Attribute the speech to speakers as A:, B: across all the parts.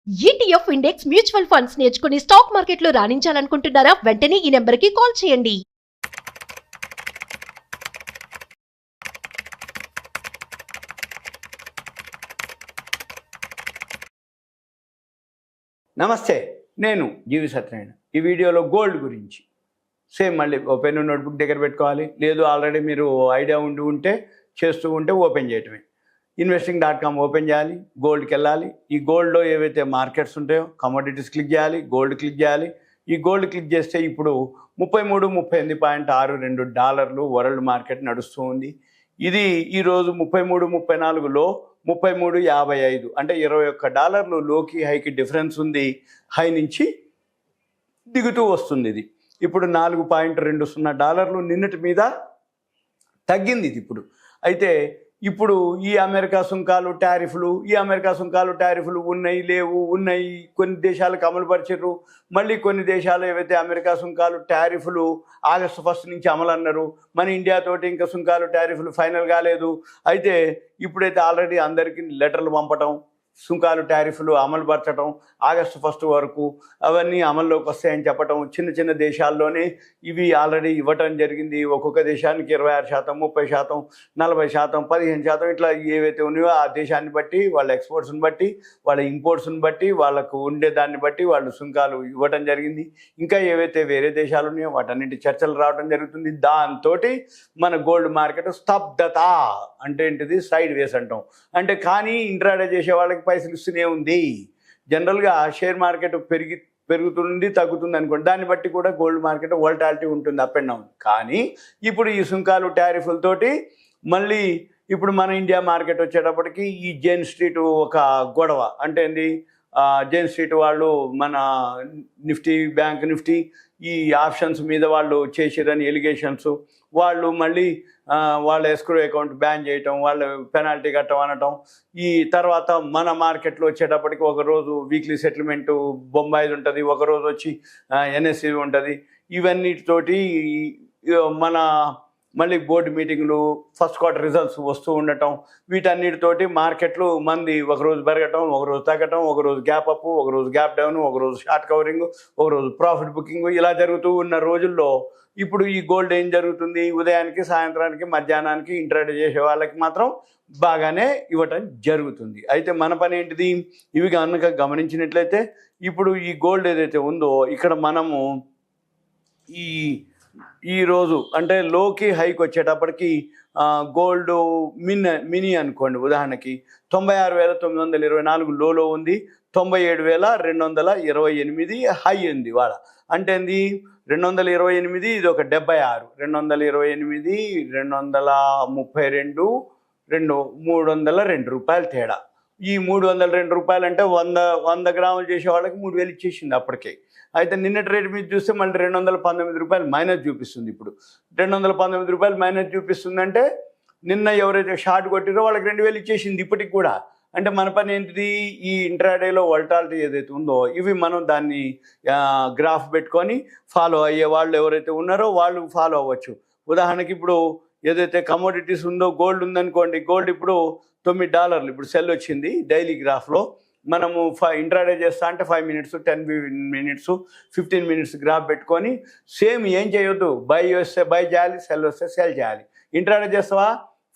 A: ETF index mutual funds నేర్చుకుని stock మార్కెట్లో రాణించాలనుకుంటున్నారా? వెంటనే ఈ నెంబర్కి కాల్ చేయండి.
B: నమస్తే, నేను జీవి సత్యనారాయణ. ఈ వీడియోలో గోల్డ్ గురించి సేమ్ మళ్ళీ పెన్ నోట్బుక్ దగ్గర పెట్టుకోవాలి, లేదు ఆల్రెడీ మీరు ఐడియా ఉంటే చేస్తూ ఉంటే ఓపెన్ చేయటమే. investing.com ఓపెన్ చేయాలి, గోల్డ్కి వెళ్ళాలి. ఈ గోల్డ్లో ఏవైతే మార్కెట్స్ ఉంటాయో కమోడిటీస్ క్లిక్ చేయాలి, గోల్డ్ క్లిక్ చేయాలి. ఈ గోల్డ్ క్లిక్ చేస్తే ఇప్పుడు 33-38.62 వరల్డ్ మార్కెట్ నడుస్తూ ఉంది. ఇది ఈరోజు 33-34లో 33.55 అంటే $21 లోకి హైకి డిఫరెన్స్ ఉంది. హై నుంచి దిగుతూ వస్తుంది. ఇది ఇప్పుడు $4.20 నిన్నటి మీద తగ్గింది. ఇది ఇప్పుడు అయితే ఇప్పుడు ఈ అమెరికా సుంకాలు టారిఫ్లు ఉన్నాయి, లేవు, ఉన్నాయి. కొన్ని దేశాలకు అమలు పరిచారు, మళ్ళీ కొన్ని దేశాలు ఏవైతే అమెరికా సుంకాలు టారిఫ్లు ఆగస్టు 1 నుంచి అమలు అన్నారు. మన ఇండియాతోటి ఇంకా సుంకాలు టారిఫ్లు ఫైనల్ కాలేదు. అయితే ఇప్పుడైతే ఆల్రెడీ అందరికీ లెటర్లు పంపటం, సుంకాలు టారిఫ్లు అమలు పరచడం ఆగస్టు 1 వరకు అవన్నీ అమల్లోకి వస్తాయని చెప్పటం. చిన్న చిన్న దేశాల్లోనే ఇవి ఆల్రెడీ ఇవ్వటం జరిగింది. ఒక్కొక్క దేశానికి 26%, 30%, 40%, 15% ఇట్లా ఏవైతే ఉన్నాయో ఆ దేశాన్ని బట్టి, వాళ్ళ ఎక్స్పోర్ట్స్ని బట్టి, వాళ్ళ ఇంపోర్ట్స్ని బట్టి, వాళ్ళకు ఉండే దాన్ని బట్టి వాళ్ళు సుంకాలు ఇవ్వటం జరిగింది. ఇంకా ఏవైతే వేరే దేశాలు ఉన్నాయో వాటన్నింటి చర్చలు రావడం జరుగుతుంది. దాంతో మన గోల్డ్ మార్కెట్ స్తబ్దత అంటే ఏంటిది, సైడ్ వేస్ అంటాం. అంటే కానీ ఇంట్రాడే చేసే వాళ్ళకి పైసలు ఇస్తూనే ఉంది. జనరల్గా షేర్ మార్కెట్ పెరుగుతుంది తగ్గుతుంది అనుకోండి, దాన్ని బట్టి కూడా గోల్డ్ మార్కెట్ వోల్టాలిటీ ఉంటుంది, అప్ అండ్ డౌన్. కానీ ఇప్పుడు ఈ సుంకాలు టారిఫ్లతోటి మళ్ళీ ఇప్పుడు మన ఇండియా మార్కెట్ వచ్చేటప్పటికి ఈ జైన్ స్ట్రీట్ ఒక గొడవ. అంటే ఏంది, జైన్ స్ట్రీట్ వాళ్ళు మన బ్యాంక్ నిఫ్టీ ఈ ఆప్షన్స్ మీద వాళ్ళు చేసిరని ఎలిగేషన్స్, వాళ్ళు మళ్ళీ వాళ్ళ ఎస్క్రో అకౌంట్ బ్యాన్ చేయటం, వాళ్ళు పెనాల్టీ కట్టమనటం. ఈ తర్వాత మన మార్కెట్లో వచ్చేటప్పటికి ఒకరోజు వీక్లీ సెటిల్మెంట్ బొంబాయిది ఉంటుంది, ఒకరోజు వచ్చి ఎన్ఎస్సి ఉంటుంది. ఇవన్నిటితోటి మన మళ్ళీ బోర్డు మీటింగ్లు, ఫస్ట్ క్వార్టర్ రిజల్ట్స్ వస్తూ ఉండటం, వీటన్నిటితోటి మార్కెట్లు మంది ఒకరోజు పెరగటం, ఒకరోజు తగ్గటం, ఒకరోజు గ్యాప్ అప్, ఒకరోజు గ్యాప్ డౌన్, ఒకరోజు షార్ట్ కవరింగ్, ఒకరోజు ప్రాఫిట్ బుకింగ్, ఇలా జరుగుతూ ఉన్న రోజుల్లో ఇప్పుడు ఈ గోల్డ్ ఏం జరుగుతుంది, ఉదయానికి, సాయంత్రానికి, మధ్యాహ్నానికి ఇంట్రాడే చేసే వాళ్ళకి మాత్రం బాగానే ఇవ్వటం జరుగుతుంది. అయితే మన పని ఏంటిది, ఇవి కనుక గమనించినట్లయితే ఇప్పుడు ఈ గోల్డ్ ఏదైతే ఉందో ఇక్కడ మనము ఈరోజు అంటే లోకి హైకి వచ్చేటప్పటికి గోల్డ్ మినీ అనుకోండి, ఉదాహరణకి 96,924 లోలో ఉంది, 97,228 హై ఉంది వాళ్ళ. అంటే ఏంది, 228, ఇది ఒక 76, 228, 232, 302 రూపాయలు తేడా. ఈ 302 రూపాయలు అంటే 100 గ్రాములు చేసే వాళ్ళకి 3,000 ఇచ్చేసింది అప్పటికే. అయితే నిన్నటి రేటు మీద చూస్తే మళ్ళీ 219 రూపాయలు మైనస్ చూపిస్తుంది. ఇప్పుడు 219 రూపాయలు మైనస్ చూపిస్తుందంటే నిన్న ఎవరైతే షార్ట్ కొట్టిరో వాళ్ళకి 2,000 ఇచ్చేసింది ఇప్పటికి కూడా. అంటే మన పని ఏంటిది, ఈ ఇంట్రాడేలో వోల్టాలిటీ ఏదైతే ఉందో ఇవి మనం దాన్ని గ్రాఫ్ పెట్టుకొని ఫాలో అయ్యే వాళ్ళు ఎవరైతే ఉన్నారో వాళ్ళు ఫాలో అవ్వచ్చు. ఉదాహరణకి ఇప్పుడు ఏదైతే కమోడిటీస్ ఉందో, గోల్డ్ ఉందనుకోండి, గోల్డ్ ఇప్పుడు $9 ఇప్పుడు సెల్ వచ్చింది. డైలీ గ్రాఫ్లో మనము ఇంట్రాడే చేస్తా అంటే 5 మినిట్స్, 10 మినిట్స్, 15 మినిట్స్ గ్రాఫ్ పెట్టుకొని సేమ్ ఏం చేయొద్దు, బై వస్తే బై చేయాలి, సెల్ వస్తే సెల్ చేయాలి. ఇంట్రాడే చేస్తావా,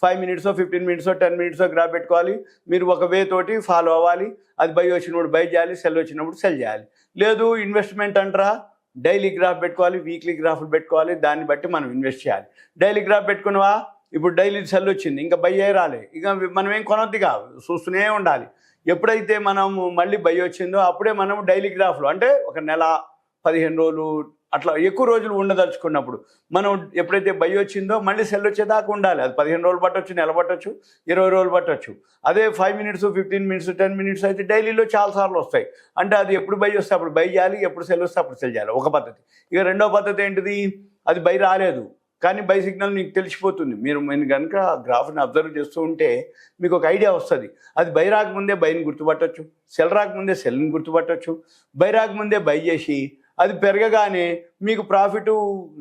B: 5 మినిట్స్, 15 మినిట్స్, 10 మినిట్స్ గ్రాఫ్ పెట్టుకోవాలి. మీరు ఒక వే తోటి ఫాలో అవ్వాలి. అది బై వచ్చినప్పుడు బై చేయాలి, సెల్ వచ్చినప్పుడు సెల్ చేయాలి. లేదు ఇన్వెస్ట్మెంట్ అంటారా, డైలీ గ్రాఫ్ పెట్టుకోవాలి, వీక్లీ గ్రాఫ్లు పెట్టుకోవాలి. దాన్ని బట్టి మనం ఇన్వెస్ట్ చేయాలి. డైలీ గ్రాఫ్ పెట్టుకున్నావా, ఇప్పుడు డైలీ సెల్ వచ్చింది, ఇంకా బై అయ్యి రాలే, ఇక మనం ఏం కొనొద్దుగా, చూస్తూనే ఉండాలి. ఎప్పుడైతే మనం మళ్ళీ బై వచ్చిందో అప్పుడే మనం డైలీ గ్రాఫ్లో అంటే ఒక నెల, 15 రోజులు అట్లా ఎక్కువ రోజులు ఉండదలుచుకున్నప్పుడు మనం ఎప్పుడైతే బై వచ్చిందో మళ్ళీ సెల్ వచ్చేదాకా ఉండాలి. అది 15 రోజులు పట్టవచ్చు, నెల పట్టవచ్చు, 20 రోజులు పట్టవచ్చు. అదే 5 మినిట్స్, 15 మినిట్స్, 10 మినిట్స్ అయితే డైలీలో చాలాసార్లు వస్తాయి. అంటే అది ఎప్పుడు బై వస్తే అప్పుడు బై చేయాలి, ఎప్పుడు సెల్ వస్తే అప్పుడు సెల్ చేయాలి, ఒక పద్ధతి. ఇక రెండో పద్ధతి ఏంటిది, అది బై రాలేదు కానీ బై సిగ్నల్ మీకు తెలిసిపోతుంది. మీరు కనుక గ్రాఫ్ని అబ్జర్వ్ చేస్తూ ఉంటే మీకు ఒక ఐడియా వస్తుంది. అది బై రాకముందే బైని గుర్తుపట్టవచ్చు, సెల్ రాకముందే సెల్ని గుర్తుపట్టవచ్చు. బై రాకముందే బై చేసి అది పెరగగానే మీకు ప్రాఫిట్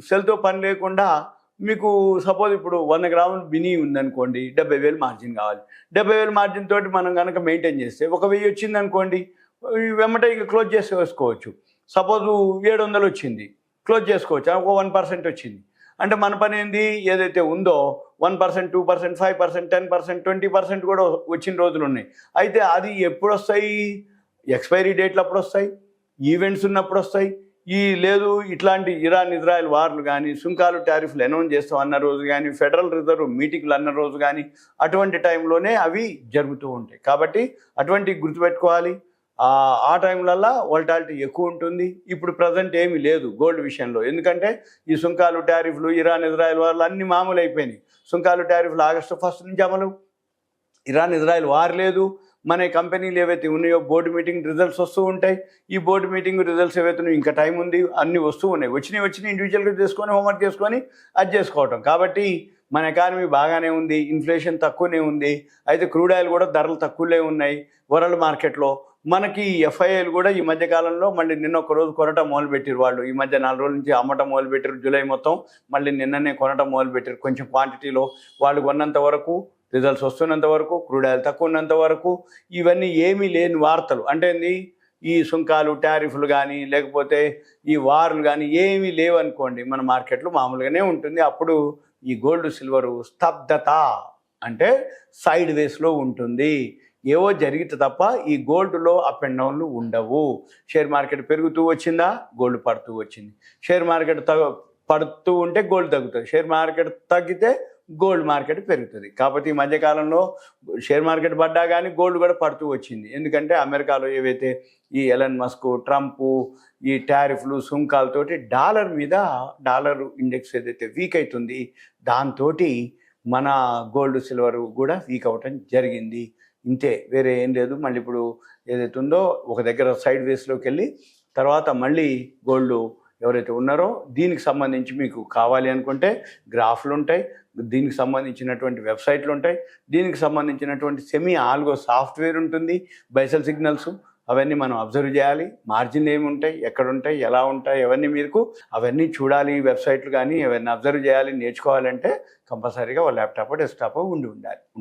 B: సెల్తో పని లేకుండా మీకు సపోజ్ ఇప్పుడు 100 గ్రాములు బిని ఉందనుకోండి, 70,000 మార్జిన్ కావాలి. 70,000 మార్జిన్ తోటి మనం కనుక మెయింటైన్ చేస్తే 1,000 వచ్చింది అనుకోండి, వెంబటే ఇక క్లోజ్ చేసుకోవచ్చు. సపోజు 700 వచ్చింది, క్లోజ్ చేసుకోవచ్చు. ఒక 1% వచ్చింది అంటే మన పని ఏంది, ఏదైతే ఉందో 1%, 2%, 5%, 10%, 20% కూడా వచ్చిన రోజులు ఉన్నాయి. అయితే అది ఎప్పుడు వస్తాయి, ఎక్స్పైరీ డేట్లు అప్పుడు వస్తాయి, ఈవెంట్స్ ఉన్నప్పుడు వస్తాయి. లేదు ఇట్లాంటి ఇరాన్ ఇజ్రాయెల్ వార్లు కానీ, సుంకాలు టారిఫ్లు అనౌన్స్ చేస్తాం అన్న రోజు కానీ, ఫెడరల్ రిజర్వ్ మీటింగ్లు అన్న రోజు కానీ, అటువంటి టైంలోనే అవి జరుగుతూ ఉంటాయి. కాబట్టి అటువంటి గుర్తుపెట్టుకోవాలి. ఆ టైంలల్లో వోల్టాలిటీ ఎక్కువ ఉంటుంది. ఇప్పుడు ప్రజెంట్ ఏమీ లేదు గోల్డ్ విషయంలో, ఎందుకంటే ఈ సుంకాలు టారిఫ్లు ఇరాన్ ఇజ్రాయెల్ వార్లు అన్నీ మామూలు అయిపోయినాయి. సుంకాలు టారిఫ్లు ఆగస్టు 1 నుంచి అమలు, ఇరాన్ ఇజ్రాయెల్ వార్ లేదు. మన కంపెనీలు ఏవైతే ఉన్నాయో బోర్డు మీటింగ్ రిజల్ట్స్ వస్తూ ఉంటాయి. ఈ బోర్డు మీటింగ్ రిజల్ట్స్ ఏవైతే ఉన్నాయో ఇంకా టైం ఉంది, అన్నీ వస్తూ ఉన్నాయి. వచ్చినాయి ఇండివిజువల్గా చేసుకొని హోంవర్క్ చేసుకొని అది చేసుకోవటం. కాబట్టి మన ఎకానమీ బాగానే ఉంది, ఇన్ఫ్లేషన్ తక్కువనే ఉంది. అయితే క్రూడ్ ఆయిల్ కూడా ధరలు తక్కువలే ఉన్నాయి వరల్డ్ మార్కెట్లో. మనకి ఎఫ్ఐఐలు కూడా ఈ మధ్యకాలంలో మళ్ళీ నిన్న ఒక రోజు కొనటం మొదలుపెట్టారు. వాళ్ళు ఈ మధ్య 4 రోజుల నుంచి అమ్మటం మొదలుపెట్టారు. జూలై మొత్తం మళ్ళీ నిన్ననే కొనటం మొదలుపెట్టారు. కొంచెం క్వాంటిటీలో వాళ్ళు కొన్నంత వరకు, రిజల్ట్స్ వస్తున్నంత వరకు, క్రూడ్ ఆయిల్ తక్కువ ఉన్నంత వరకు ఇవన్నీ ఏమీ లేని వార్తలు. అంటే ఈ సుంకాలు టారిఫ్లు కానీ లేకపోతే ఈ వార్లు కానీ ఏమీ లేవనుకోండి, మన మార్కెట్లో మామూలుగానే ఉంటుంది. అప్పుడు ఈ గోల్డ్ సిల్వరు స్తబ్దత అంటే సైడ్ వేస్లో ఉంటుంది. ఏవో జరిగితే తప్ప ఈ గోల్డ్లో అప్ అండ్ డౌన్లు ఉండవు. షేర్ మార్కెట్ పెరుగుతూ వచ్చిందా, గోల్డ్ పడుతూ వచ్చింది. షేర్ మార్కెట్ పడుతూ ఉంటే గోల్డ్ తగ్గుతుంది, షేర్ మార్కెట్ తగ్గితే గోల్డ్ మార్కెట్ పెరుగుతుంది. కాబట్టి ఈ మధ్యకాలంలో షేర్ మార్కెట్ పడ్డా కానీ గోల్డ్ కూడా పడుతూ వచ్చింది. ఎందుకంటే అమెరికాలో ఏవైతే ఈ ఎలన్ మస్క్, ట్రంప్, ఈ టారిఫ్లు, సుంకాలతోటి డాలర్ ఇండెక్స్ ఏదైతే వీక్ అవుతుంది, దాంతో మన గోల్డ్ సిల్వర్ కూడా వీక్ అవ్వటం జరిగింది. ఇంతే, వేరే ఏం లేదు. మళ్ళీ ఇప్పుడు ఏదైతే ఉందో ఒక దగ్గర సైడ్ వేస్లోకి వెళ్ళి తర్వాత మళ్ళీ గోల్డ్ ఎవరైతే ఉన్నారో దీనికి సంబంధించి మీకు కావాలి అనుకుంటే గ్రాఫ్లు ఉంటాయి, దీనికి సంబంధించినటువంటి వెబ్సైట్లు ఉంటాయి, దీనికి సంబంధించినటువంటి సెమీ ఆల్గో సాఫ్ట్వేర్ ఉంటుంది, బైసల్ సిగ్నల్స్ అవన్నీ మనం అబ్జర్వ్ చేయాలి. మార్జిన్ ఏమి ఉంటాయి, ఎక్కడ ఉంటాయి, ఎలా ఉంటాయి, అవన్నీ చూడాలి. వెబ్సైట్లు కానీ అవన్నీ అబ్జర్వ్ చేయాలి. నేర్చుకోవాలంటే కంపల్సరీగా ఒక ల్యాప్టాప్, డెస్క్టాప్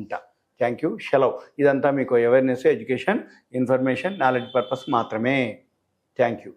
B: ఉంటా. Thank you. సెలవు. ఇదంతా మీకు awareness, education, information, knowledge purpose మాత్రమే. Thank you.